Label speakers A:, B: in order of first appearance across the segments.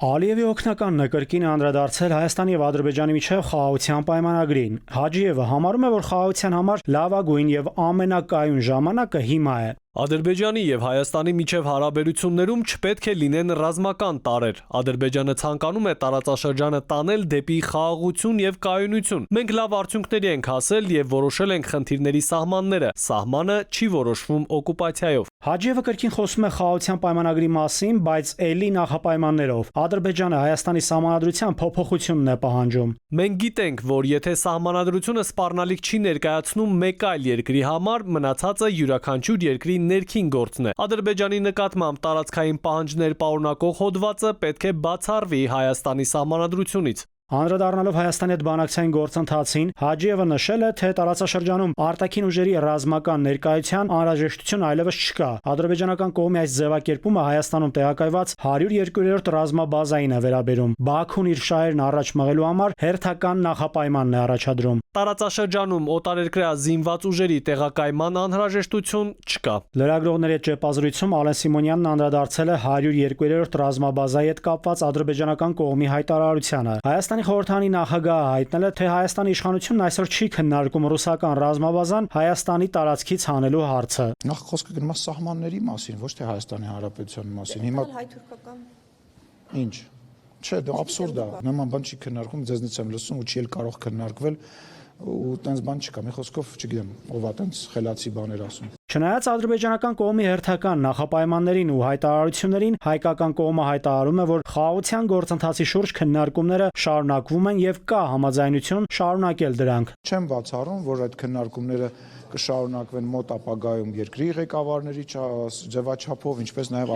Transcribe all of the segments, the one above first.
A: Ալիևի օգնականն է կրկին անդրադարձել Հայաստանի եւ Ադրբեջանի միջև խաղաղության պայմանագրին։ Հաջիևը համարում է, որ խաղաղության համար լավագույն եւ ամենակայուն ժամանակը հիմա է։
B: Ադրբեջանի եւ Հայաստանի միջև հարաբերություններում չպետք է լինեն ռազմական տարրեր։ Ադրբեջանը ցանկանում է տարածաշրջանը տանել դեպի խաղաղություն եւ կայունություն։ Մենք լավ արդյունքների ենք հասել եւ որոշել ենք խնդիրների սահմանները։ Սահմանը չի որոշվում օկուպացիայով։
A: Հաջիևը կրկին խոսում է խաղաղության պայմանագրի մասին, բայց ելի նախապայմաններով։ Ադրբեջանը Հայաստանի սահմանադրության փոփոխությունն է պահանջում։
B: Մենք գիտենք, որ եթե սահմանադրությունը սպառնալիք չի ներկայացնում մեկ այլ երկրի համար, մնացածը յուրաքանչյուր երկրի ներքին գործն է։ Ադրբեջանի նկատմամբ տարածքային պահանջներ պարունակող հոդվածը պետք է բացառվի Հայաստանի սահմանադրությունից։
A: Անդրադառնալով Հայաստանի հետ բանակցային գործընթացին, Հաջիևը նշել է, թե տարածաշրջանում արտաքին ուժերի ռազմական ներկայության անհրաժեշտություն այլևս չկա։ Ադրբեջանական կողմի այս ձևակերպումը Հայաստանում տեղակայված 102-րդ ռազմաբազային է վերաբերում։ Բաքուն իր շահերն առաջ մղելու համար հերթական նախապայմանն է առաջադրում։
B: Տարածաշրջանում օտարերկրյա զինված ուժերի տեղակայման անհրաժեշտություն չկա։
A: Լրագրողների հետ ճեպազրույցում Ալեն Սիմոնյանն անդրադարձել է 102-րդ ռազմաբազայի հետ կապված ադրբեջանական կողմի հայտարարությանը։ Հայաստանի խորհրդանի նախագահը հայտնել է, թե Հայաստանի իշխանությունն այսօր չի քննարկում ռուսական ռազմաբազան Հայաստանի տարածքից հանելու հարցը։
C: Նախ խոսքը գնում է սահմանների մասին, ոչ թե Հայաստանի Հանրապետության մասին։ Հիմա
D: հայ-թուրքական
C: ինչ։ Չէ, դա աբսուրդ է։ Նման բան չի քննարկում, ձեզնից եմ լսում ու չի էլ կարող քննարկվել ու տենց բան չկա։ Մի խոսքով, չգիտեմ, ով է տենց խելացի բաներ ասում։
A: Չնայած ադրբեջանական կողմի հերթական նախապայմաններին ու հայտարարություններին, հայկական կողմը հայտարարում է, որ խաղաղության գործընթացի շուրջ քննարկումները շարունակվում են եւ կա համաձայնություն շարունակել դրանք։
C: Չեմ բացառում, որ այդ քննարկումները կշարունակվեն մոտ ապագայում երկրի ղեկավարների ձևաչափով, ինչպես նաև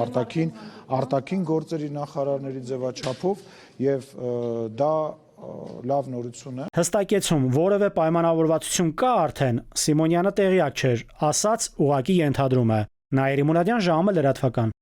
C: արտաքին գործերի նախարարների ձևաչափով եւ դա լավ նորություն է։
A: Հստակեցում որևէ պայմանավորվածություն կա արդեն, Սիմոնյանը տեղյակ չէր, ասաց ուղղակի ենթադրում է։ Նաիրի Մուրադյան, ժամը լրատվական։